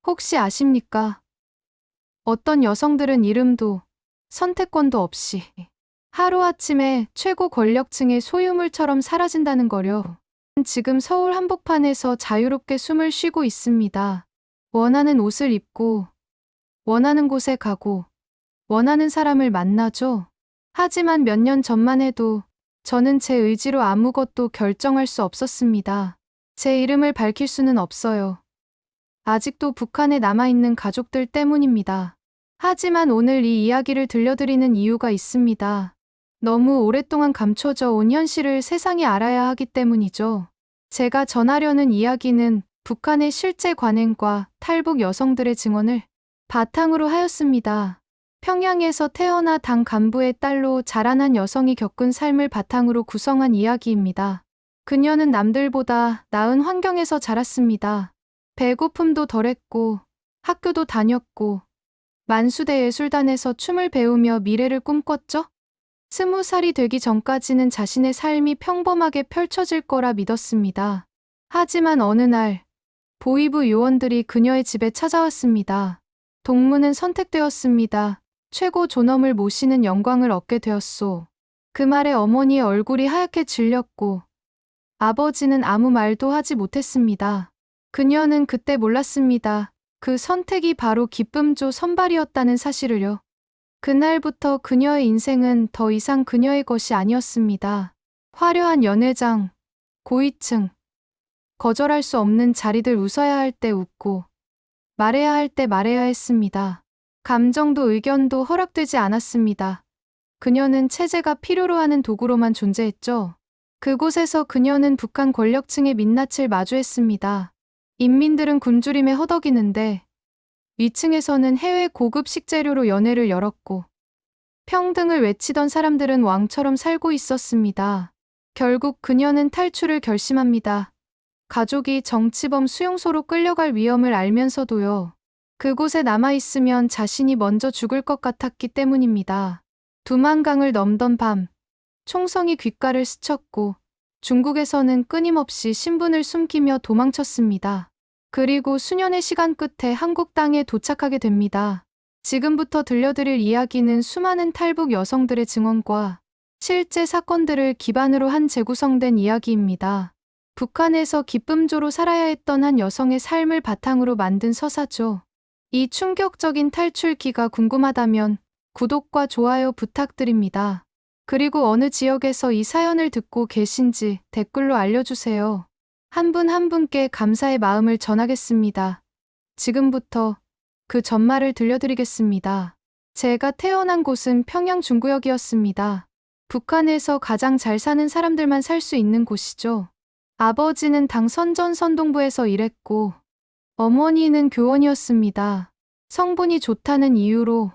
혹시 아십니까? 어떤 여성들은 이름도 선택권도 없이 하루아침에 최고 권력층의 소유물처럼 사라진다는 거려. 지금 서울 한복판에서 자유롭게 숨을 쉬고 있습니다. 원하는 옷을 입고, 원하는 곳에 가고, 원하는 사람을 만나죠. 하지만 몇 년 전만 해도 저는 제 의지로 아무것도 결정할 수 없었습니다. 제 이름을 밝힐 수는 없어요. 아직도 북한에 남아있는 가족들 때문입니다. 하지만 오늘 이 이야기를 들려드리는 이유가 있습니다. 너무 오랫동안 감춰져 온 현실을 세상이 알아야 하기 때문이죠. 제가 전하려는 이야기는 북한의 실제 관행과 탈북 여성들의 증언을 바탕으로 하였습니다. 평양에서 태어나 당 간부의 딸로 자라난 여성이 겪은 삶을 바탕으로 구성한 이야기입니다. 그녀는 남들보다 나은 환경에서 자랐습니다. 배고픔도 덜했고, 학교도 다녔고, 만수대 예술단에서 춤을 배우며 미래를 꿈꿨죠? 20살이 되기 전까지는 자신의 삶이 평범하게 펼쳐질 거라 믿었습니다. 하지만 어느 날, 보위부 요원들이 그녀의 집에 찾아왔습니다. 동무는 선택되었습니다. 최고 존엄을 모시는 영광을 얻게 되었소. 그 말에 어머니의 얼굴이 하얗게 질렸고, 아버지는 아무 말도 하지 못했습니다. 그녀는 그때 몰랐습니다. 그 선택이 바로 기쁨조 선발이었다는 사실을요. 그날부터 그녀의 인생은 더 이상 그녀의 것이 아니었습니다. 화려한 연회장, 고위층, 거절할 수 없는 자리들 웃어야 할 때 웃고, 말해야 할 때 말해야 했습니다. 감정도 의견도 허락되지 않았습니다. 그녀는 체제가 필요로 하는 도구로만 존재했죠. 그곳에서 그녀는 북한 권력층의 민낯을 마주했습니다. 인민들은 굶주림에 허덕이는데 위층에서는 해외 고급 식재료로 연회를 열었고 평등을 외치던 사람들은 왕처럼 살고 있었습니다. 결국 그녀는 탈출을 결심합니다. 가족이 정치범 수용소로 끌려갈 위험을 알면서도요. 그곳에 남아있으면 자신이 먼저 죽을 것 같았기 때문입니다. 두만강을 넘던 밤, 총성이 귓가를 스쳤고 중국에서는 끊임없이 신분을 숨기며 도망쳤습니다. 그리고 수년의 시간 끝에 한국 땅에 도착하게 됩니다. 지금부터 들려드릴 이야기는 수많은 탈북 여성들의 증언과 실제 사건들을 기반으로 한 재구성된 이야기입니다. 북한에서 기쁨조로 살아야 했던 한 여성의 삶을 바탕으로 만든 서사죠. 이 충격적인 탈출기가 궁금하다면 구독과 좋아요 부탁드립니다. 그리고 어느 지역에서 이 사연을 듣고 계신지 댓글로 알려주세요. 한 분 한 분께 감사의 마음을 전하겠습니다. 지금부터 그 전말을 들려드리겠습니다. 제가 태어난 곳은 평양 중구역이었습니다. 북한에서 가장 잘 사는 사람들만 살 수 있는 곳이죠. 아버지는 당 선전선동부에서 일했고 어머니는 교원이었습니다. 성분이 좋다는 이유로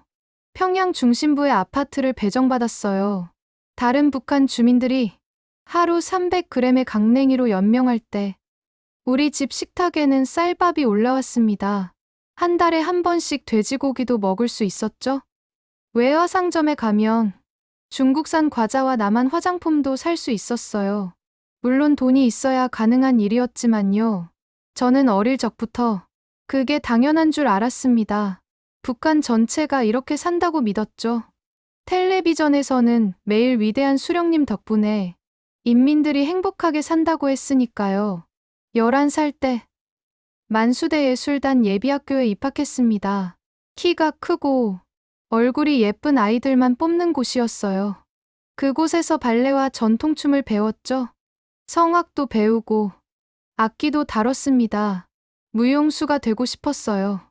평양 중심부의 아파트를 배정받았어요. 다른 북한 주민들이 하루 300g의 강냉이로 연명할 때 우리 집 식탁에는 쌀밥이 올라왔습니다. 한 달에 한 번씩 돼지고기도 먹을 수 있었죠? 외화상점에 가면 중국산 과자와 남한 화장품도 살 수 있었어요. 물론 돈이 있어야 가능한 일이었지만요. 저는 어릴 적부터 그게 당연한 줄 알았습니다. 북한 전체가 이렇게 산다고 믿었죠. 텔레비전에서는 매일 위대한 수령님 덕분에 인민들이 행복하게 산다고 했으니까요. 11살 때 만수대 예술단 예비학교에 입학했습니다. 키가 크고 얼굴이 예쁜 아이들만 뽑는 곳이었어요. 그곳에서 발레와 전통춤을 배웠죠. 성악도 배우고 악기도 다뤘습니다. 무용수가 되고 싶었어요.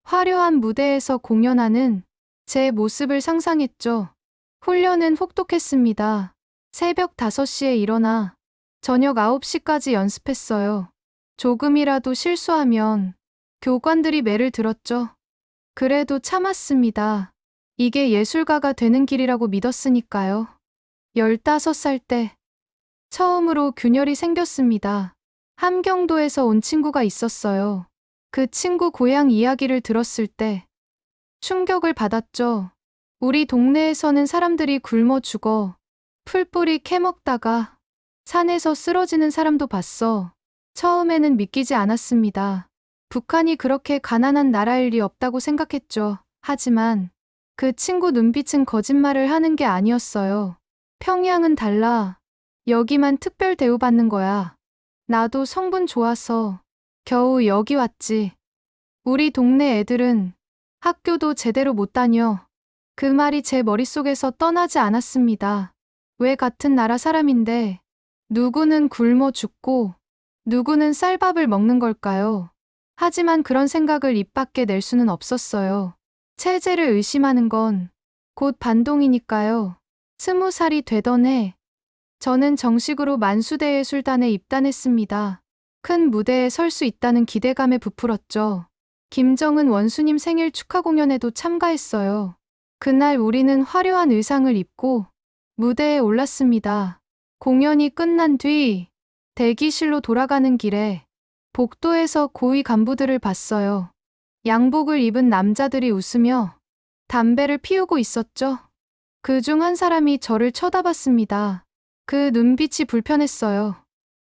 화려한 무대에서 공연하는 제 모습을 상상했죠. 훈련은 혹독했습니다. 새벽 5시에 일어나 저녁 9시까지 연습했어요. 조금이라도 실수하면 교관들이 매를 들었죠. 그래도 참았습니다. 이게 예술가가 되는 길이라고 믿었으니까요. 15살 때 처음으로 균열이 생겼습니다. 함경도에서 온 친구가 있었어요. 그 친구 고향 이야기를 들었을 때 충격을 받았죠. 우리 동네에서는 사람들이 굶어 죽어 풀뿌리 캐먹다가 산에서 쓰러지는 사람도 봤어. 처음에는 믿기지 않았습니다. 북한이 그렇게 가난한 나라일 리 없다고 생각했죠. 하지만 그 친구 눈빛은 거짓말을 하는 게 아니었어요. 평양은 달라. 여기만 특별 대우받는 거야. 나도 성분 좋아서 겨우 여기 왔지. 우리 동네 애들은 학교도 제대로 못 다녀. 그 말이 제 머릿속에서 떠나지 않았습니다. 왜 같은 나라 사람인데 누구는 굶어 죽고 누구는 쌀밥을 먹는 걸까요? 하지만 그런 생각을 입 밖에 낼 수는 없었어요. 체제를 의심하는 건 곧 반동이니까요. 20살이 되던 해, 저는 정식으로 만수대예술단에 입단했습니다. 큰 무대에 설 수 있다는 기대감에 부풀었죠. 김정은 원수님 생일 축하 공연에도 참가했어요. 그날 우리는 화려한 의상을 입고 무대에 올랐습니다. 공연이 끝난 뒤 대기실로 돌아가는 길에 복도에서 고위 간부들을 봤어요. 양복을 입은 남자들이 웃으며 담배를 피우고 있었죠. 그중 한 사람이 저를 쳐다봤습니다. 그 눈빛이 불편했어요.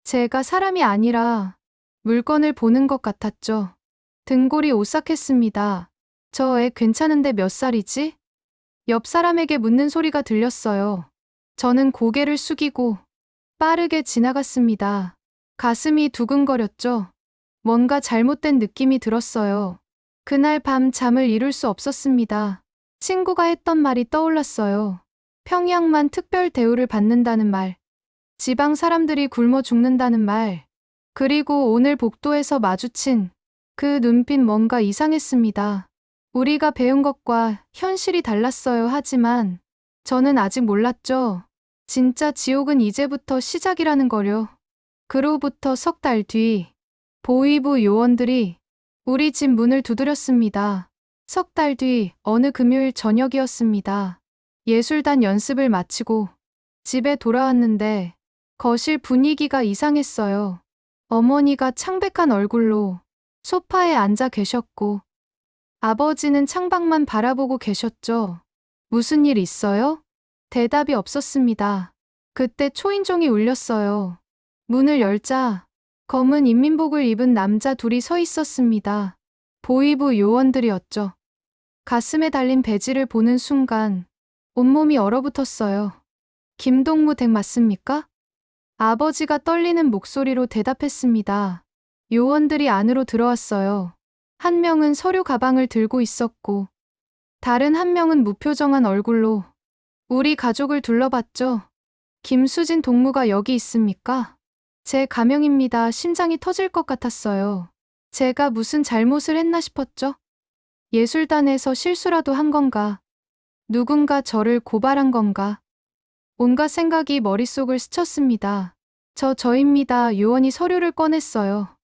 제가 사람이 아니라 물건을 보는 것 같았죠. 등골이 오싹했습니다. 저 애 괜찮은데 몇 살이지? 옆 사람에게 묻는 소리가 들렸어요. 저는 고개를 숙이고 빠르게 지나갔습니다. 가슴이 두근거렸죠. 뭔가 잘못된 느낌이 들었어요. 그날 밤 잠을 이룰 수 없었습니다. 친구가 했던 말이 떠올랐어요. 평양만 특별 대우를 받는다는 말. 지방 사람들이 굶어 죽는다는 말. 그리고 오늘 복도에서 마주친 그 눈빛 뭔가 이상했습니다. 우리가 배운 것과 현실이 달랐어요. 하지만 저는 아직 몰랐죠. 진짜 지옥은 이제부터 시작이라는 거요. 그로부터 석 달 뒤 보위부 요원들이 우리 집 문을 두드렸습니다. 석 달 뒤 어느 금요일 저녁이었습니다. 예술단 연습을 마치고 집에 돌아왔는데 거실 분위기가 이상했어요. 어머니가 창백한 얼굴로 소파에 앉아 계셨고 아버지는 창밖만 바라보고 계셨죠. 무슨 일 있어요? 대답이 없었습니다. 그때 초인종이 울렸어요. 문을 열자 검은 인민복을 입은 남자 둘이 서 있었습니다. 보위부 요원들이었죠. 가슴에 달린 배지를 보는 순간 온몸이 얼어붙었어요. 김동무 댁 맞습니까? 아버지가 떨리는 목소리로 대답했습니다. 요원들이 안으로 들어왔어요. 한 명은 서류 가방을 들고 있었고 다른 한 명은 무표정한 얼굴로 우리 가족을 둘러봤죠. 김수진 동무가 여기 있습니까? 제 가명입니다. 심장이 터질 것 같았어요. 제가 무슨 잘못을 했나 싶었죠. 예술단에서 실수라도 한 건가? 누군가 저를 고발한 건가? 온갖 생각이 머릿속을 스쳤습니다. 저입니다. 요원이 서류를 꺼냈어요.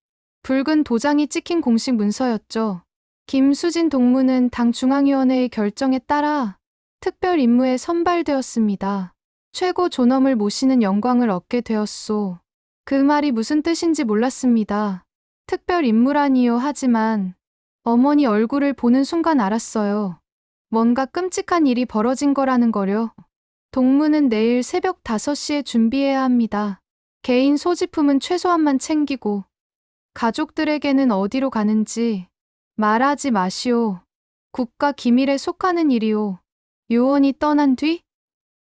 붉은 도장이 찍힌 공식 문서였죠. 김수진 동무는 당 중앙위원회의 결정에 따라 특별 임무에 선발되었습니다. 최고 존엄을 모시는 영광을 얻게 되었소. 그 말이 무슨 뜻인지 몰랐습니다. 특별 임무라니요. 하지만 어머니 얼굴을 보는 순간 알았어요. 뭔가 끔찍한 일이 벌어진 거라는 거요. 동무는 내일 새벽 5시에 준비해야 합니다. 개인 소지품은 최소한만 챙기고 가족들에게는 어디로 가는지 말하지 마시오. 국가 기밀에 속하는 일이오. 요원이 떠난 뒤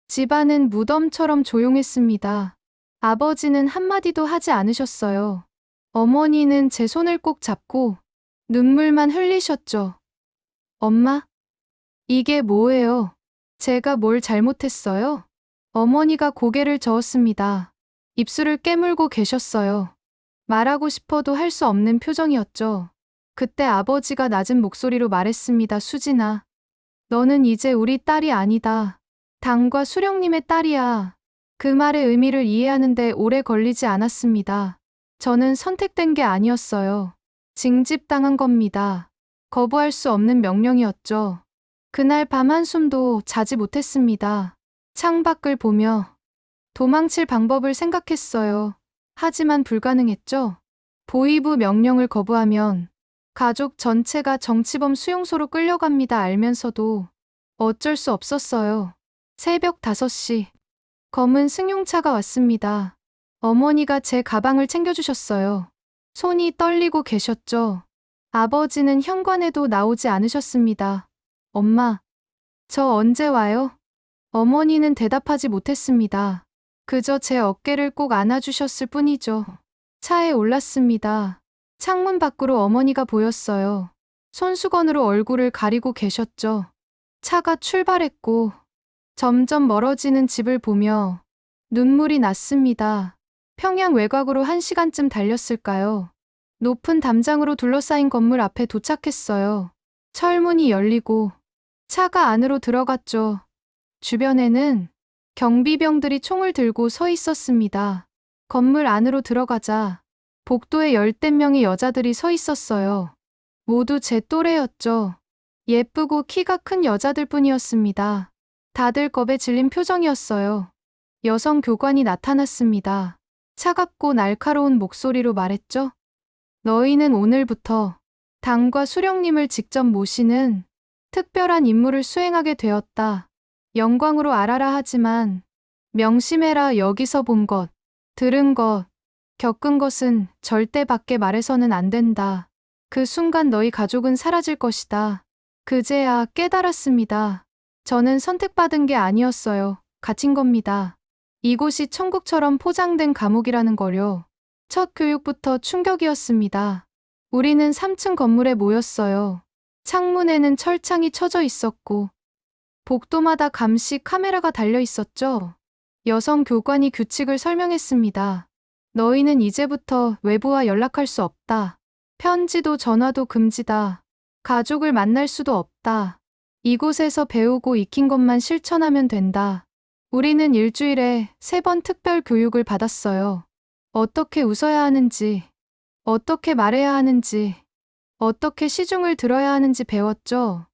집안은 무덤처럼 조용했습니다. 아버지는 한마디도 하지 않으셨어요. 어머니는 제 손을 꼭 잡고 눈물만 흘리셨죠. 엄마? 이게 뭐예요? 제가 뭘 잘못했어요? 어머니가 고개를 저었습니다. 입술을 깨물고 계셨어요. 말하고 싶어도 할 수 없는 표정이었죠. 그때 아버지가 낮은 목소리로 말했습니다. 수진아, 너는 이제 우리 딸이 아니다. 당과 수령님의 딸이야. 그 말의 의미를 이해하는데 오래 걸리지 않았습니다. 저는 선택된 게 아니었어요. 징집당한 겁니다. 거부할 수 없는 명령이었죠. 그날 밤 한숨도 자지 못했습니다. 창밖을 보며 도망칠 방법을 생각했어요. 하지만 불가능했죠. 보위부 명령을 거부하면 가족 전체가 정치범 수용소로 끌려갑니다. 알면서도 어쩔 수 없었어요. 새벽 5시 검은 승용차가 왔습니다. 어머니가 제 가방을 챙겨주셨어요. 손이 떨리고 계셨죠. 아버지는 현관에도 나오지 않으셨습니다. 엄마, 저 언제 와요? 어머니는 대답하지 못했습니다. 그저 제 어깨를 꼭 안아주셨을 뿐이죠. 차에 올랐습니다. 창문 밖으로 어머니가 보였어요. 손수건으로 얼굴을 가리고 계셨죠. 차가 출발했고 점점 멀어지는 집을 보며 눈물이 났습니다. 평양 외곽으로 1시간쯤 달렸을까요? 높은 담장으로 둘러싸인 건물 앞에 도착했어요. 철문이 열리고 차가 안으로 들어갔죠. 주변에는 경비병들이 총을 들고 서 있었습니다. 건물 안으로 들어가자 복도에 열댓 명의 여자들이 서 있었어요. 모두 제 또래였죠. 예쁘고 키가 큰 여자들 뿐이었습니다. 다들 겁에 질린 표정이었어요. 여성 교관이 나타났습니다. 차갑고 날카로운 목소리로 말했죠. 너희는 오늘부터 당과 수령님을 직접 모시는 특별한 임무를 수행하게 되었다. 영광으로 알아라 하지만 명심해라. 여기서 본 것, 들은 것, 겪은 것은 절대 밖에 말해서는 안 된다. 그 순간 너희 가족은 사라질 것이다. 그제야 깨달았습니다. 저는 선택받은 게 아니었어요. 갇힌 겁니다. 이곳이 천국처럼 포장된 감옥이라는 거요. 첫 교육부터 충격이었습니다. 우리는 3층 건물에 모였어요. 창문에는 철창이 쳐져 있었고 복도마다 감시 카메라가 달려 있었죠. 여성 교관이 규칙을 설명했습니다. 너희는 이제부터 외부와 연락할 수 없다. 편지도 전화도 금지다. 가족을 만날 수도 없다. 이곳에서 배우고 익힌 것만 실천하면 된다. 우리는 일주일에 3번 특별 교육을 받았어요. 어떻게 웃어야 하는지, 어떻게 말해야 하는지, 어떻게 시중을 들어야 하는지 배웠죠.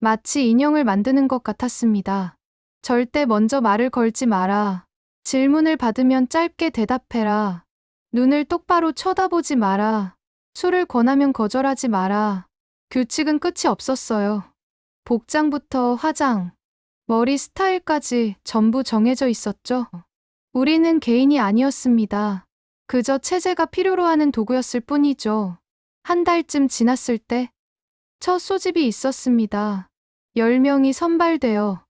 마치 인형을 만드는 것 같았습니다. 절대 먼저 말을 걸지 마라. 질문을 받으면 짧게 대답해라. 눈을 똑바로 쳐다보지 마라. 술을 권하면 거절하지 마라. 규칙은 끝이 없었어요. 복장부터 화장, 머리 스타일까지 전부 정해져 있었죠. 우리는 개인이 아니었습니다. 그저 체제가 필요로 하는 도구였을 뿐이죠. 한 달쯤 지났을 때 첫 소집이 있었습니다. 10명이 선발되어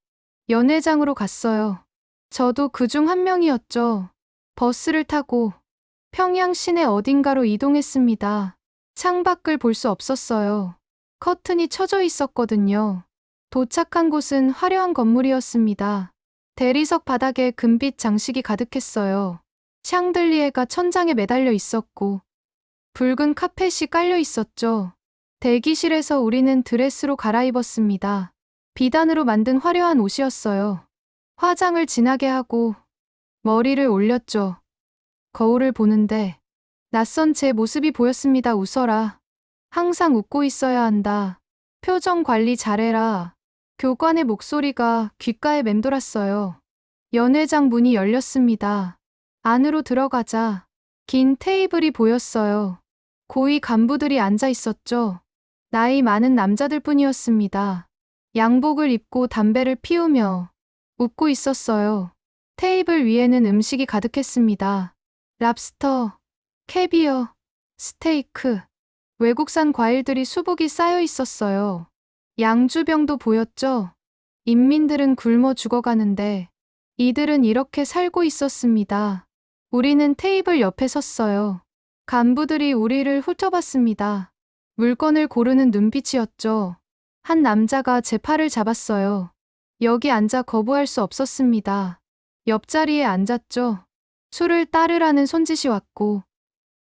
연회장으로 갔어요. 저도 그중 한 명이었죠. 버스를 타고 평양 시내 어딘가로 이동했습니다. 창밖을 볼 수 없었어요. 커튼이 쳐져 있었거든요. 도착한 곳은 화려한 건물이었습니다. 대리석 바닥에 금빛 장식이 가득했어요. 샹들리에가 천장에 매달려 있었고 붉은 카펫이 깔려 있었죠. 대기실에서 우리는 드레스로 갈아입었습니다. 비단으로 만든 화려한 옷이었어요. 화장을 진하게 하고 머리를 올렸죠. 거울을 보는데 낯선 제 모습이 보였습니다. 웃어라. 항상 웃고 있어야 한다. 표정 관리 잘해라. 교관의 목소리가 귓가에 맴돌았어요. 연회장 문이 열렸습니다. 안으로 들어가자 긴 테이블이 보였어요. 고위 간부들이 앉아 있었죠. 나이 많은 남자들 뿐이었습니다. 양복을 입고 담배를 피우며 웃고 있었어요. 테이블 위에는 음식이 가득했습니다. 랍스터, 캐비어, 스테이크, 외국산 과일들이 수북이 쌓여 있었어요. 양주병도 보였죠. 인민들은 굶어 죽어가는데 이들은 이렇게 살고 있었습니다. 우리는 테이블 옆에 섰어요. 간부들이 우리를 훑어봤습니다. 물건을 고르는 눈빛이었죠. 한 남자가 제 팔을 잡았어요. 여기 앉아 거부할 수 없었습니다. 옆자리에 앉았죠. 술을 따르라는 손짓이 왔고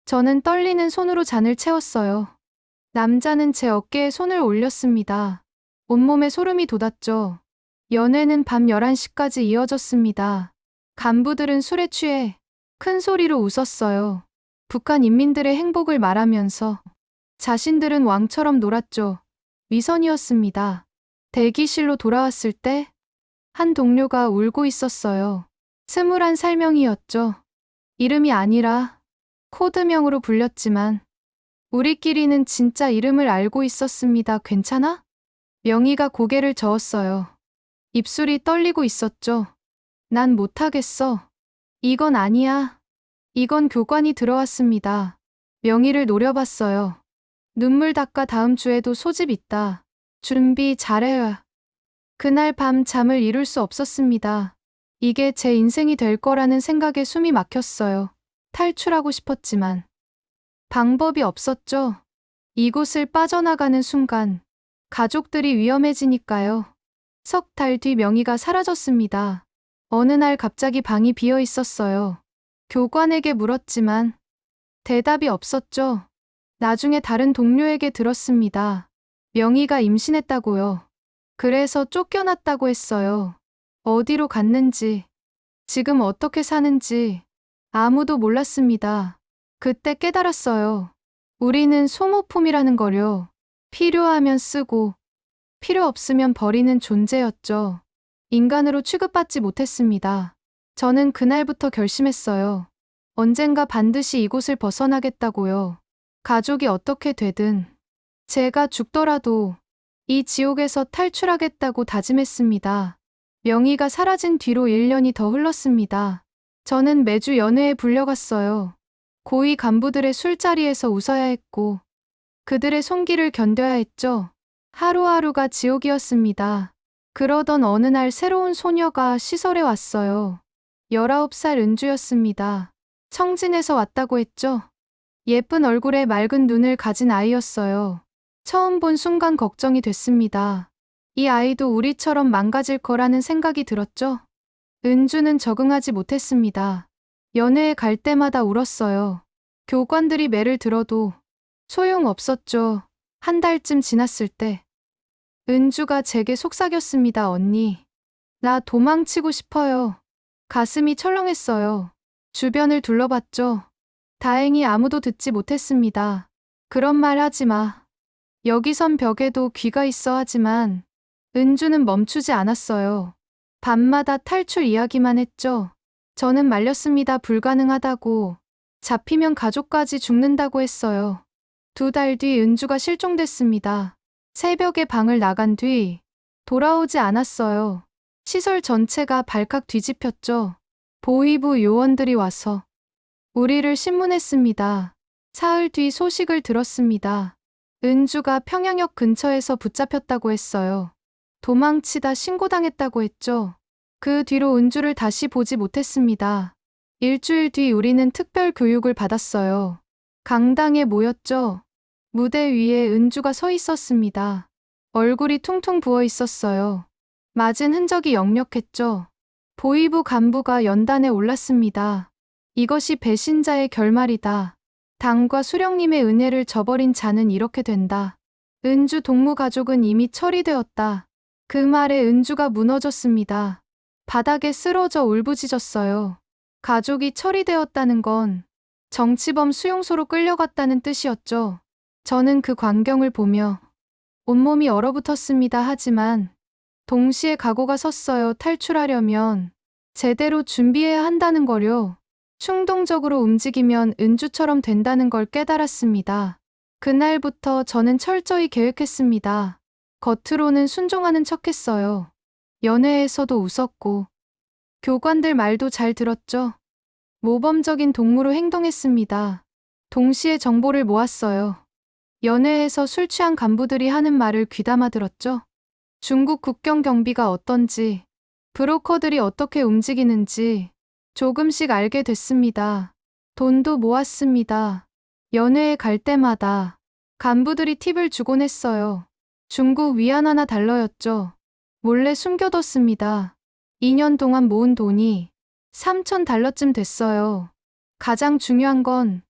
저는 떨리는 손으로 잔을 채웠어요. 남자는 제 어깨에 손을 올렸습니다. 온몸에 소름이 돋았죠. 연회는 밤 11시까지 이어졌습니다. 간부들은 술에 취해 큰 소리로 웃었어요. 북한 인민들의 행복을 말하면서 자신들은 왕처럼 놀았죠. 위선이었습니다. 대기실로 돌아왔을 때 한 동료가 울고 있었어요. 21살 명이었죠. 이름이 아니라 코드명으로 불렸지만 우리끼리는 진짜 이름을 알고 있었습니다. 괜찮아? 명희가 고개를 저었어요. 입술이 떨리고 있었죠. 난 못하겠어. 이건 아니야. 이건 교관이 들어왔습니다. 명희를 노려봤어요. 눈물 닦아 다음 주에도 소집 있다. 준비 잘해야. 그날 밤 잠을 이룰 수 없었습니다. 이게 제 인생이 될 거라는 생각에 숨이 막혔어요. 탈출하고 싶었지만 방법이 없었죠. 이곳을 빠져나가는 순간 가족들이 위험해지니까요. 석 달 뒤 명희가 사라졌습니다. 어느 날 갑자기 방이 비어 있었어요. 교관에게 물었지만 대답이 없었죠. 나중에 다른 동료에게 들었습니다. 명희가 임신했다고요. 그래서 쫓겨났다고 했어요. 어디로 갔는지, 지금 어떻게 사는지 아무도 몰랐습니다. 그때 깨달았어요. 우리는 소모품이라는 거요. 필요하면 쓰고, 필요 없으면 버리는 존재였죠. 인간으로 취급받지 못했습니다. 저는 그날부터 결심했어요. 언젠가 반드시 이곳을 벗어나겠다고요. 가족이 어떻게 되든, 제가 죽더라도 이 지옥에서 탈출하겠다고 다짐했습니다. 명희가 사라진 뒤로 1년이 더 흘렀습니다. 저는 매주 연회에 불려갔어요. 고위 간부들의 술자리에서 웃어야 했고, 그들의 손길을 견뎌야 했죠. 하루하루가 지옥이었습니다. 그러던 어느 날 새로운 소녀가 시설에 왔어요. 19살 은주였습니다. 청진에서 왔다고 했죠. 예쁜 얼굴에 맑은 눈을 가진 아이였어요. 처음 본 순간 걱정이 됐습니다. 이 아이도 우리처럼 망가질 거라는 생각이 들었죠. 은주는 적응하지 못했습니다. 연회에 갈 때마다 울었어요. 교관들이 매를 들어도 소용없었죠. 한 달쯤 지났을 때 은주가 제게 속삭였습니다. 언니, 나 도망치고 싶어요. 가슴이 철렁했어요. 주변을 둘러봤죠. 다행히 아무도 듣지 못했습니다. 그런 말 하지 마. 여기선 벽에도 귀가 있어 하지만 은주는 멈추지 않았어요. 밤마다 탈출 이야기만 했죠. 저는 말렸습니다. 불가능하다고. 잡히면 가족까지 죽는다고 했어요. 2달 뒤 은주가 실종됐습니다. 새벽에 방을 나간 뒤 돌아오지 않았어요. 시설 전체가 발칵 뒤집혔죠. 보위부 요원들이 와서 우리를 신문했습니다. 사흘 뒤 소식을 들었습니다. 은주가 평양역 근처에서 붙잡혔다고 했어요. 도망치다 신고당했다고 했죠. 그 뒤로 은주를 다시 보지 못했습니다. 일주일 뒤 우리는 특별 교육을 받았어요. 강당에 모였죠. 무대 위에 은주가 서 있었습니다. 얼굴이 퉁퉁 부어 있었어요. 맞은 흔적이 역력했죠. 보위부 간부가 연단에 올랐습니다. 이것이 배신자의 결말이다. 당과 수령님의 은혜를 저버린 자는 이렇게 된다. 은주 동무 가족은 이미 처리되었다. 그 말에 은주가 무너졌습니다. 바닥에 쓰러져 울부짖었어요. 가족이 처리되었다는 건 정치범 수용소로 끌려갔다는 뜻이었죠. 저는 그 광경을 보며 온몸이 얼어붙었습니다. 하지만 동시에 각오가 섰어요. 탈출하려면 제대로 준비해야 한다는 거요. 충동적으로 움직이면 은주처럼 된다는 걸 깨달았습니다. 그날부터 저는 철저히 계획했습니다. 겉으로는 순종하는 척했어요. 연회에서도 웃었고 교관들 말도 잘 들었죠. 모범적인 동무로 행동했습니다. 동시에 정보를 모았어요. 연회에서 술 취한 간부들이 하는 말을 귀담아 들었죠. 중국 국경 경비가 어떤지, 브로커들이 어떻게 움직이는지 조금씩 알게 됐습니다. 돈도 모았습니다. 연회에 갈 때마다 간부들이 팁을 주곤 했어요. 중국 위안 하나 달러였죠. 몰래 숨겨뒀습니다. 2년 동안 모은 돈이 3,000달러쯤 됐어요. 가장 중요한 건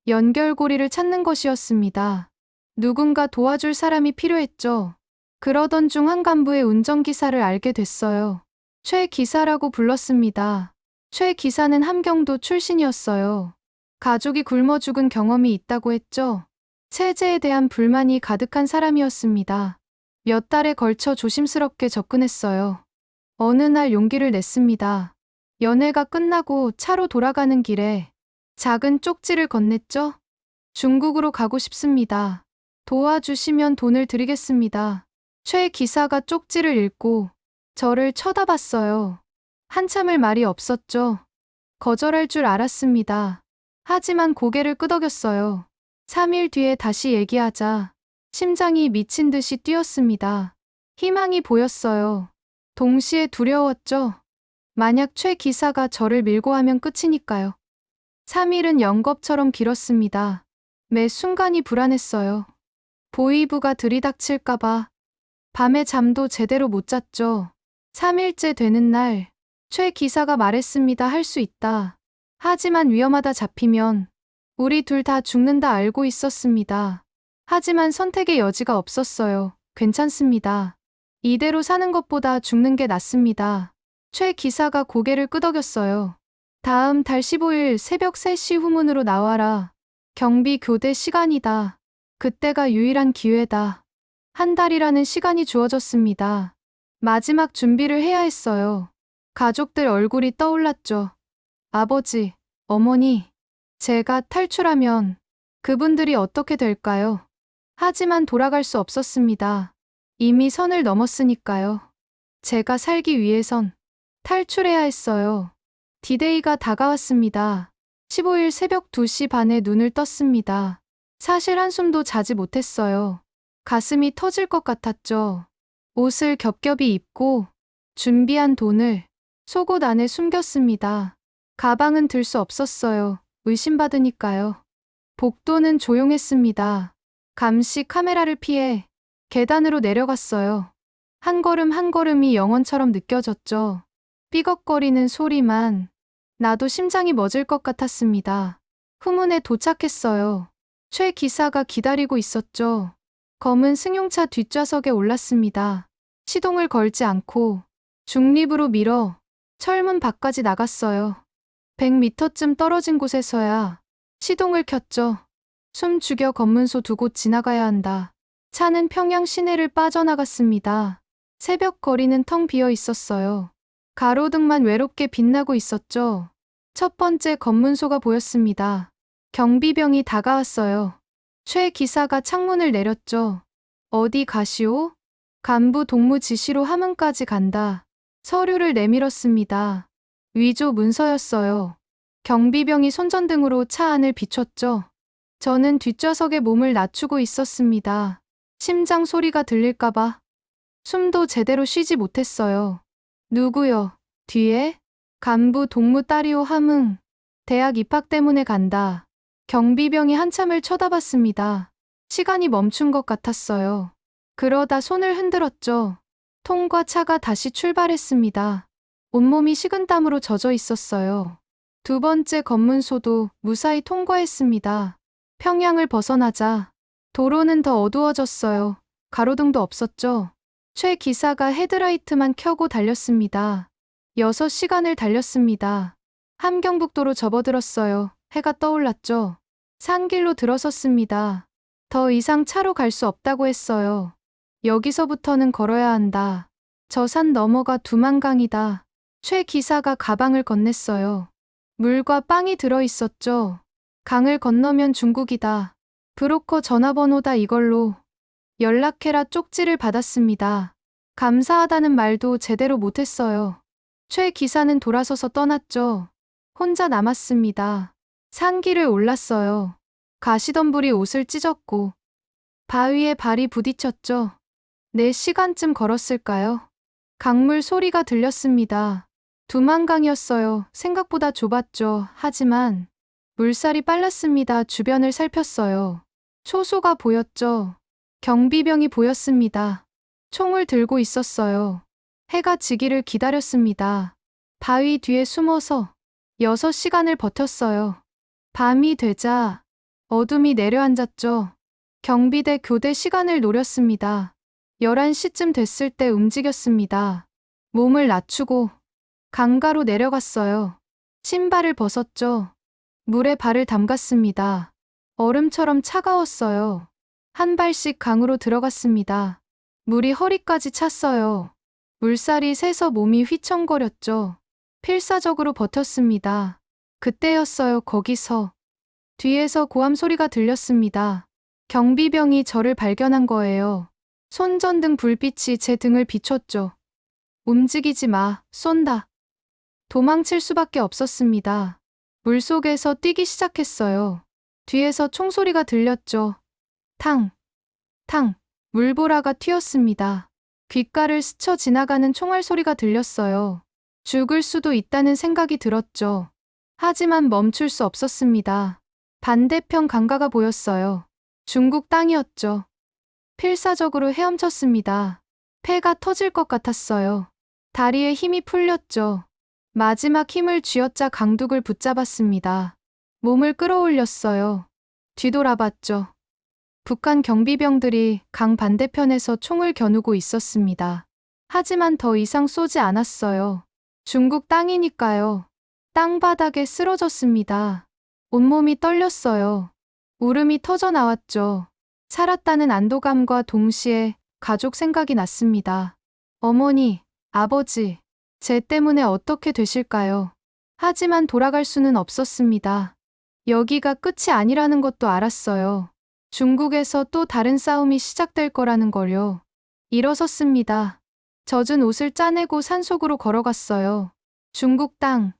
연결고리를 찾는 것이었습니다. 누군가 도와줄 사람이 필요했죠. 그러던 중 한 간부의 운전기사를 알게 됐어요. 최 기사라고 불렀습니다. 최 기사는 함경도 출신이었어요. 가족이 굶어 죽은 경험이 있다고 했죠. 체제에 대한 불만이 가득한 사람이었습니다. 몇 달에 걸쳐 조심스럽게 접근했어요. 어느 날 용기를 냈습니다. 연회가 끝나고 차로 돌아가는 길에 작은 쪽지를 건넸죠. 중국으로 가고 싶습니다. 도와주시면 돈을 드리겠습니다. 최 기사가 쪽지를 읽고 저를 쳐다봤어요. 한참을 말이 없었죠. 거절할 줄 알았습니다. 하지만 고개를 끄덕였어요. 3일 뒤에 다시 얘기하자. 심장이 미친 듯이 뛰었습니다. 희망이 보였어요. 동시에 두려웠죠. 만약 최 기사가 저를 밀고 하면 끝이니까요. 3일은 영겁처럼 길었습니다. 매 순간이 불안했어요. 보이부가 들이닥칠까봐. 밤에 잠도 제대로 못 잤죠. 3일째 되는 날, 최 기사가 말했습니다. 할 수 있다. 하지만 위험하다 잡히면 우리 둘 다 죽는다 알고 있었습니다. 하지만 선택의 여지가 없었어요. 괜찮습니다. 이대로 사는 것보다 죽는 게 낫습니다. 최 기사가 고개를 끄덕였어요. 다음 달 15일 새벽 3시 후문으로 나와라. 경비 교대 시간이다. 그때가 유일한 기회다. 한 달이라는 시간이 주어졌습니다. 마지막 준비를 해야 했어요. 가족들 얼굴이 떠올랐죠. 아버지, 어머니, 제가 탈출하면 그분들이 어떻게 될까요? 하지만 돌아갈 수 없었습니다. 이미 선을 넘었으니까요. 제가 살기 위해선 탈출해야 했어요. 디데이가 다가왔습니다. 15일 새벽 2시 반에 눈을 떴습니다. 사실 한숨도 자지 못했어요. 가슴이 터질 것 같았죠. 옷을 겹겹이 입고 준비한 돈을 속옷 안에 숨겼습니다. 가방은 들 수 없었어요. 의심받으니까요. 복도는 조용했습니다. 감시 카메라를 피해 계단으로 내려갔어요. 한 걸음 한 걸음이 영원처럼 느껴졌죠. 삐걱거리는 소리만 나도 심장이 멎을 것 같았습니다. 후문에 도착했어요. 최 기사가 기다리고 있었죠. 검은 승용차 뒷좌석에 올랐습니다. 시동을 걸지 않고 중립으로 밀어 철문 밖까지 나갔어요. 100m쯤 떨어진 곳에서야 시동을 켰죠. 숨 죽여 검문소 두 곳 지나가야 한다. 차는 평양 시내를 빠져나갔습니다. 새벽 거리는 텅 비어 있었어요. 가로등만 외롭게 빛나고 있었죠. 첫 번째 검문소가 보였습니다. 경비병이 다가왔어요. 최 기사가 창문을 내렸죠. 어디 가시오? 간부 동무 지시로 함흥까지 간다. 서류를 내밀었습니다. 위조 문서였어요. 경비병이 손전등으로 차 안을 비췄죠. 저는 뒷좌석에 몸을 낮추고 있었습니다. 심장 소리가 들릴까봐. 숨도 제대로 쉬지 못했어요. 누구요? 뒤에? 간부 동무 딸이오 함흥. 대학 입학 때문에 간다. 경비병이 한참을 쳐다봤습니다. 시간이 멈춘 것 같았어요. 그러다 손을 흔들었죠. 통과 차가 다시 출발했습니다. 온몸이 식은땀으로 젖어 있었어요. 두 번째 검문소도 무사히 통과했습니다. 평양을 벗어나자 도로는 더 어두워졌어요. 가로등도 없었죠. 최 기사가 헤드라이트만 켜고 달렸습니다. 6시간을 달렸습니다. 함경북도로 접어들었어요. 해가 떠올랐죠. 산길로 들어섰습니다. 더 이상 차로 갈 수 없다고 했어요. 여기서부터는 걸어야 한다. 저 산 너머가 두만강이다. 최 기사가 가방을 건넸어요. 물과 빵이 들어있었죠. 강을 건너면 중국이다. 브로커 전화번호다 이걸로 연락해라 쪽지를 받았습니다. 감사하다는 말도 제대로 못했어요. 최 기사는 돌아서서 떠났죠. 혼자 남았습니다. 산길을 올랐어요. 가시덤불이 옷을 찢었고 바위에 발이 부딪혔죠. 4시간쯤 걸었을까요? 강물 소리가 들렸습니다. 두만강이었어요. 생각보다 좁았죠. 하지만 물살이 빨랐습니다. 주변을 살폈어요. 초소가 보였죠. 경비병이 보였습니다. 총을 들고 있었어요. 해가 지기를 기다렸습니다. 바위 뒤에 숨어서 6시간을 버텼어요. 밤이 되자 어둠이 내려앉았죠. 경비대 교대 시간을 노렸습니다. 11시쯤 됐을 때 움직였습니다. 몸을 낮추고 강가로 내려갔어요. 신발을 벗었죠. 물에 발을 담갔습니다. 얼음처럼 차가웠어요. 한 발씩 강으로 들어갔습니다. 물이 허리까지 찼어요. 물살이 새서 몸이 휘청거렸죠. 필사적으로 버텼습니다. 그때였어요. 거기서 뒤에서 고함 소리가 들렸습니다. 경비병이 저를 발견한 거예요. 손전등 불빛이 제 등을 비췄죠. 움직이지 마, 쏜다. 도망칠 수밖에 없었습니다. 물속에서 뛰기 시작했어요. 뒤에서 총소리가 들렸죠. 탕, 탕, 물보라가 튀었습니다. 귓가를 스쳐 지나가는 총알 소리가 들렸어요. 죽을 수도 있다는 생각이 들었죠. 하지만 멈출 수 없었습니다. 반대편 강가가 보였어요. 중국 땅이었죠. 필사적으로 헤엄쳤습니다. 폐가 터질 것 같았어요. 다리에 힘이 풀렸죠. 마지막 힘을 쥐어짜 강둑을 붙잡았습니다. 몸을 끌어올렸어요. 뒤돌아봤죠. 북한 경비병들이 강 반대편에서 총을 겨누고 있었습니다. 하지만 더 이상 쏘지 않았어요. 중국 땅이니까요. 땅바닥에 쓰러졌습니다. 온몸이 떨렸어요. 울음이 터져 나왔죠. 살았다는 안도감과 동시에 가족 생각이 났습니다. 어머니, 아버지, 쟤 때문에 어떻게 되실까요? 하지만 돌아갈 수는 없었습니다. 여기가 끝이 아니라는 것도 알았어요. 중국에서 또 다른 싸움이 시작될 거라는 걸요. 일어섰습니다. 젖은 옷을 짜내고 산속으로 걸어갔어요. 중국 땅.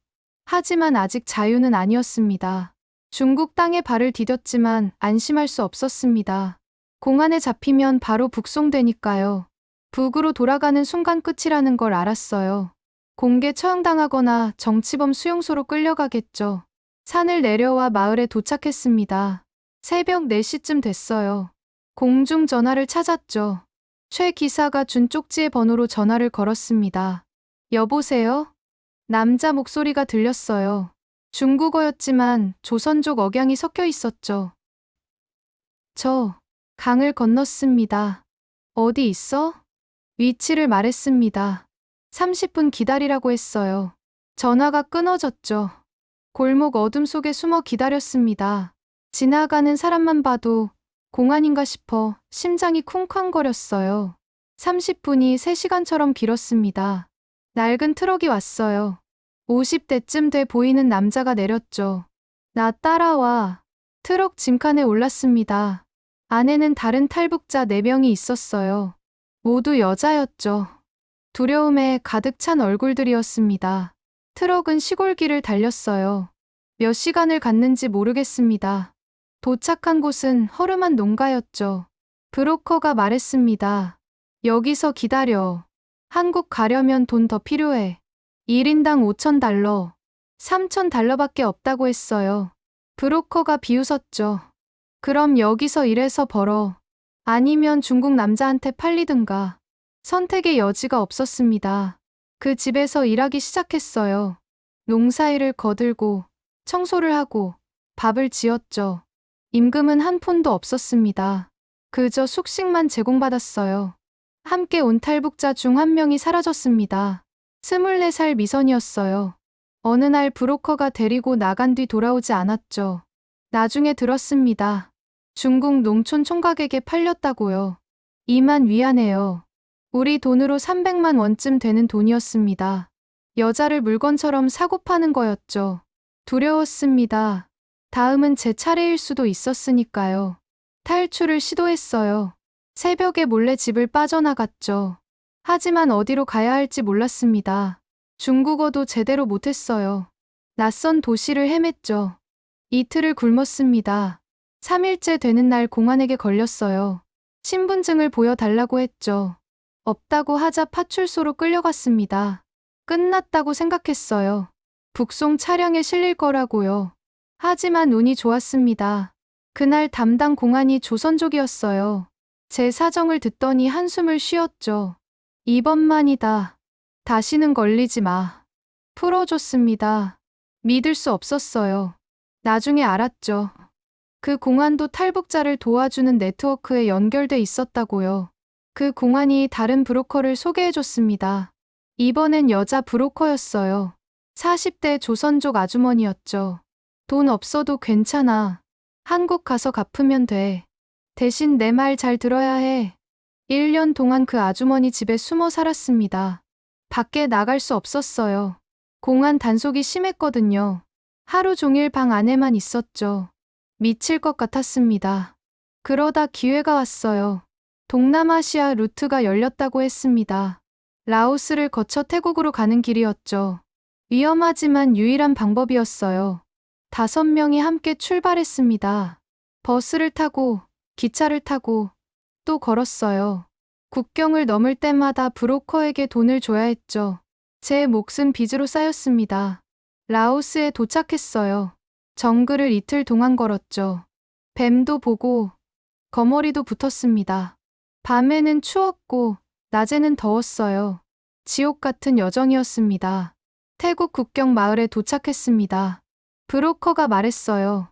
하지만 아직 자유는 아니었습니다. 중국 땅에 발을 디뎠지만 안심할 수 없었습니다. 공안에 잡히면 바로 북송되니까요. 북으로 돌아가는 순간 끝이라는 걸 알았어요. 공개 처형당하거나 정치범 수용소로 끌려가겠죠. 산을 내려와 마을에 도착했습니다. 새벽 4시쯤 됐어요. 공중전화를 찾았죠. 최 기사가 준 쪽지의 번호로 전화를 걸었습니다. 여보세요? 남자 목소리가 들렸어요. 중국어였지만 조선족 억양이 섞여 있었죠. 저 강을 건넜습니다. 어디 있어? 위치를 말했습니다. 30분 기다리라고 했어요. 전화가 끊어졌죠. 골목 어둠 속에 숨어 기다렸습니다. 지나가는 사람만 봐도 공안인가 싶어 심장이 쿵쾅거렸어요. 30분이 3시간처럼 길었습니다. 낡은 트럭이 왔어요. 50대쯤 돼 보이는 남자가 내렸죠. 나 따라와. 트럭 짐칸에 올랐습니다. 안에는 다른 탈북자 4명이 있었어요. 모두 여자였죠. 두려움에 가득 찬 얼굴들이었습니다. 트럭은 시골길을 달렸어요. 몇 시간을 갔는지 모르겠습니다. 도착한 곳은 허름한 농가였죠. 브로커가 말했습니다. 여기서 기다려. 한국 가려면 돈 더 필요해. 1인당 5,000달러, 3,000달러밖에 없다고 했어요. 브로커가 비웃었죠. 그럼 여기서 일해서 벌어. 아니면 중국 남자한테 팔리든가. 선택의 여지가 없었습니다. 그 집에서 일하기 시작했어요. 농사일을 거들고 청소를 하고 밥을 지었죠. 임금은 한 푼도 없었습니다. 그저 숙식만 제공받았어요. 함께 온 탈북자 중 한 명이 사라졌습니다. 24살 미선이었어요. 어느 날 브로커가 데리고 나간 뒤 돌아오지 않았죠. 나중에 들었습니다. 중국 농촌 총각에게 팔렸다고요. 이만 위안해요. 우리 돈으로 300만 원쯤 되는 돈이었습니다. 여자를 물건처럼 사고 파는 거였죠. 두려웠습니다. 다음은 제 차례일 수도 있었으니까요. 탈출을 시도했어요. 새벽에 몰래 집을 빠져나갔죠. 하지만 어디로 가야 할지 몰랐습니다. 중국어도 제대로 못했어요. 낯선 도시를 헤맸죠. 이틀을 굶었습니다. 3일째 되는 날 공안에게 걸렸어요. 신분증을 보여달라고 했죠. 없다고 하자 파출소로 끌려갔습니다. 끝났다고 생각했어요. 북송 차량에 실릴 거라고요. 하지만 운이 좋았습니다. 그날 담당 공안이 조선족이었어요. 제 사정을 듣더니 한숨을 쉬었죠. 이번만이다. 다시는 걸리지 마. 풀어줬습니다. 믿을 수 없었어요. 나중에 알았죠. 그 공안도 탈북자를 도와주는 네트워크에 연결돼 있었다고요. 그 공안이 다른 브로커를 소개해줬습니다. 이번엔 여자 브로커였어요. 40대 조선족 아주머니였죠. 돈 없어도 괜찮아. 한국 가서 갚으면 돼. 대신 내 말 잘 들어야 해. 1년 동안 그 아주머니 집에 숨어 살았습니다. 밖에 나갈 수 없었어요. 공안 단속이 심했거든요. 하루 종일 방 안에만 있었죠. 미칠 것 같았습니다. 그러다 기회가 왔어요. 동남아시아 루트가 열렸다고 했습니다. 라오스를 거쳐 태국으로 가는 길이었죠. 위험하지만 유일한 방법이었어요. 5명이 함께 출발했습니다. 버스를 타고, 기차를 타고, 또 걸었어요. 국경을 넘을 때마다 브로커에게 돈을 줘야 했죠. 제 몫은 빚으로 쌓였습니다. 라오스에 도착했어요. 정글을 이틀 동안 걸었죠. 뱀도 보고, 거머리도 붙었습니다. 밤에는 추웠고, 낮에는 더웠어요. 지옥 같은 여정이었습니다. 태국 국경 마을에 도착했습니다. 브로커가 말했어요.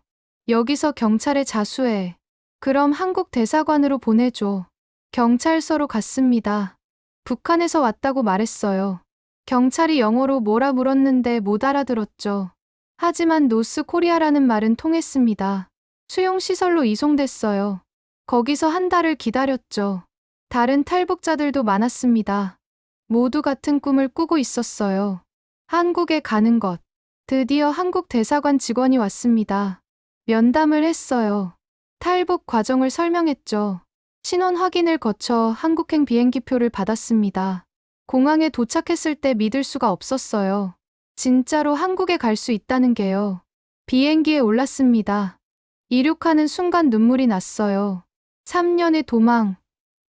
여기서 경찰에 자수해. 그럼 한국 대사관으로 보내줘. 경찰서로 갔습니다. 북한에서 왔다고 말했어요. 경찰이 영어로 뭐라 물었는데 못 알아들었죠. 하지만 노스 코리아라는 말은 통했습니다. 수용시설로 이송됐어요. 거기서 한 달을 기다렸죠. 다른 탈북자들도 많았습니다. 모두 같은 꿈을 꾸고 있었어요. 한국에 가는 것. 드디어 한국 대사관 직원이 왔습니다. 면담을 했어요. 탈북 과정을 설명했죠. 신원 확인을 거쳐 한국행 비행기표를 받았습니다. 공항에 도착했을 때 믿을 수가 없었어요. 진짜로 한국에 갈 수 있다는 게요. 비행기에 올랐습니다. 이륙하는 순간 눈물이 났어요. 3년의 도망.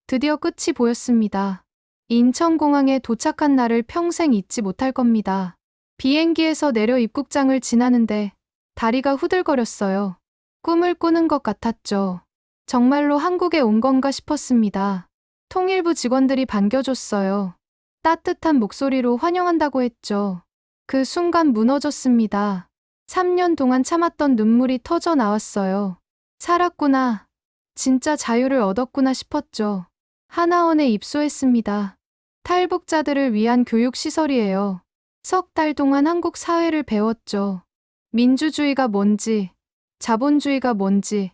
드디어 끝이 보였습니다. 인천공항에 도착한 날을 평생 잊지 못할 겁니다. 비행기에서 내려 입국장을 지나는데 다리가 후들거렸어요. 꿈을 꾸는 것 같았죠. 정말로 한국에 온 건가 싶었습니다. 통일부 직원들이 반겨줬어요. 따뜻한 목소리로 환영한다고 했죠. 그 순간 무너졌습니다. 3년 동안 참았던 눈물이 터져 나왔어요. 살았구나. 진짜 자유를 얻었구나 싶었죠. 하나원에 입소했습니다. 탈북자들을 위한 교육시설이에요. 3달 동안 한국 사회를 배웠죠. 민주주의가 뭔지, 자본주의가 뭔지,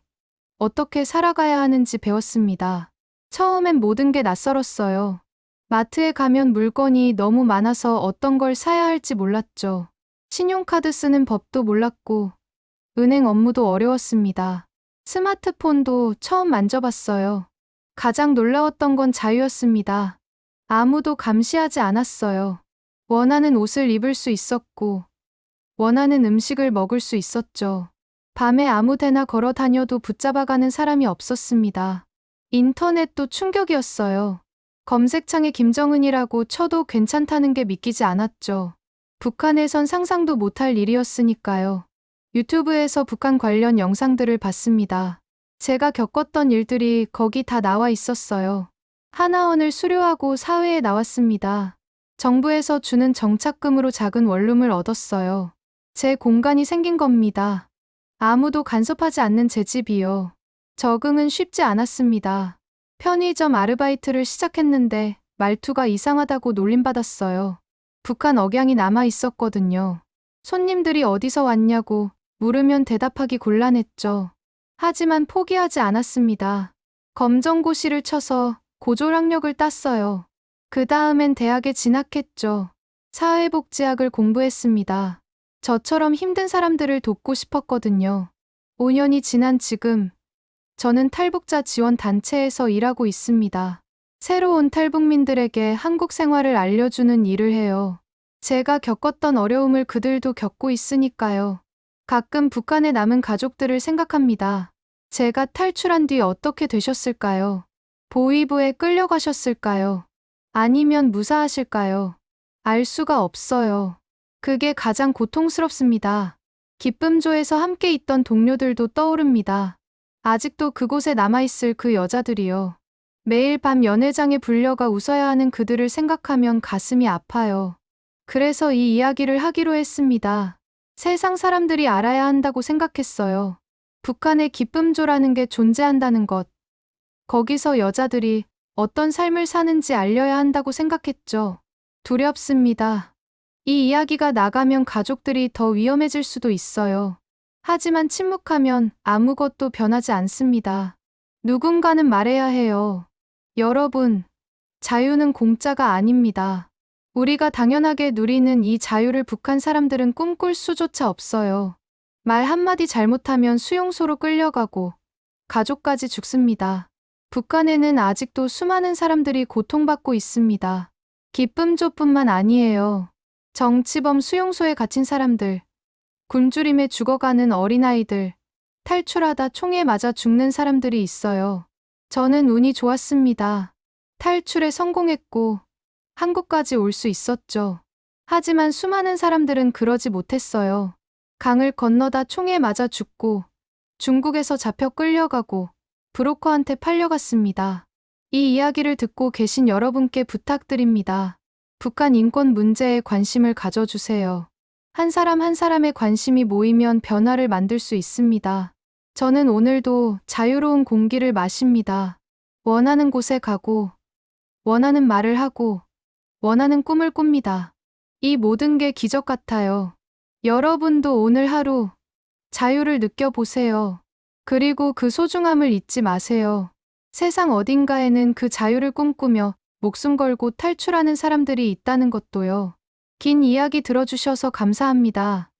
어떻게 살아가야 하는지 배웠습니다. 처음엔 모든 게 낯설었어요. 마트에 가면 물건이 너무 많아서 어떤 걸 사야 할지 몰랐죠. 신용카드 쓰는 법도 몰랐고, 은행 업무도 어려웠습니다. 스마트폰도 처음 만져봤어요. 가장 놀라웠던 건 자유였습니다. 아무도 감시하지 않았어요. 원하는 옷을 입을 수 있었고, 원하는 음식을 먹을 수 있었죠. 밤에 아무 데나 걸어 다녀도 붙잡아가는 사람이 없었습니다. 인터넷도 충격이었어요. 검색창에 김정은이라고 쳐도 괜찮다는 게 믿기지 않았죠. 북한에선 상상도 못할 일이었으니까요. 유튜브에서 북한 관련 영상들을 봤습니다. 제가 겪었던 일들이 거기 다 나와 있었어요. 하나원을 수료하고 사회에 나왔습니다. 정부에서 주는 정착금으로 작은 원룸을 얻었어요. 제 공간이 생긴 겁니다. 아무도 간섭하지 않는 제 집이요. 적응은 쉽지 않았습니다. 편의점 아르바이트를 시작했는데 말투가 이상하다고 놀림받았어요. 북한 억양이 남아 있었거든요. 손님들이 어디서 왔냐고 물으면 대답하기 곤란했죠. 하지만 포기하지 않았습니다. 검정고시를 쳐서 고졸학력을 땄어요. 그 다음엔 대학에 진학했죠. 사회복지학을 공부했습니다. 저처럼 힘든 사람들을 돕고 싶었거든요. 5년이 지난 지금, 저는 탈북자 지원 단체에서 일하고 있습니다. 새로운 탈북민들에게 한국 생활을 알려주는 일을 해요. 제가 겪었던 어려움을 그들도 겪고 있으니까요. 가끔 북한에 남은 가족들을 생각합니다. 제가 탈출한 뒤 어떻게 되셨을까요? 보위부에 끌려가셨을까요? 아니면 무사하실까요? 알 수가 없어요. 그게 가장 고통스럽습니다. 기쁨조에서 함께 있던 동료들도 떠오릅니다. 아직도 그곳에 남아있을 그 여자들이요. 매일 밤 연회장에 불려가 웃어야 하는 그들을 생각하면 가슴이 아파요. 그래서 이 이야기를 하기로 했습니다. 세상 사람들이 알아야 한다고 생각했어요. 북한에 기쁨조라는 게 존재한다는 것. 거기서 여자들이 어떤 삶을 사는지 알려야 한다고 생각했죠. 두렵습니다. 이 이야기가 나가면 가족들이 더 위험해질 수도 있어요. 하지만 침묵하면 아무것도 변하지 않습니다. 누군가는 말해야 해요. 여러분, 자유는 공짜가 아닙니다. 우리가 당연하게 누리는 이 자유를 북한 사람들은 꿈꿀 수조차 없어요. 말 한마디 잘못하면 수용소로 끌려가고 가족까지 죽습니다. 북한에는 아직도 수많은 사람들이 고통받고 있습니다. 기쁨조뿐만 아니에요. 정치범 수용소에 갇힌 사람들, 굶주림에 죽어가는 어린아이들, 탈출하다 총에 맞아 죽는 사람들이 있어요. 저는 운이 좋았습니다. 탈출에 성공했고 한국까지 올 수 있었죠. 하지만 수많은 사람들은 그러지 못했어요. 강을 건너다 총에 맞아 죽고 중국에서 잡혀 끌려가고 브로커한테 팔려갔습니다. 이 이야기를 듣고 계신 여러분께 부탁드립니다. 북한 인권 문제에 관심을 가져주세요. 한 사람 한 사람의 관심이 모이면 변화를 만들 수 있습니다. 저는 오늘도 자유로운 공기를 마십니다. 원하는 곳에 가고, 원하는 말을 하고, 원하는 꿈을 꿉니다. 이 모든 게 기적 같아요. 여러분도 오늘 하루 자유를 느껴보세요. 그리고 그 소중함을 잊지 마세요. 세상 어딘가에는 그 자유를 꿈꾸며 목숨 걸고 탈출하는 사람들이 있다는 것도요. 긴 이야기 들어주셔서 감사합니다.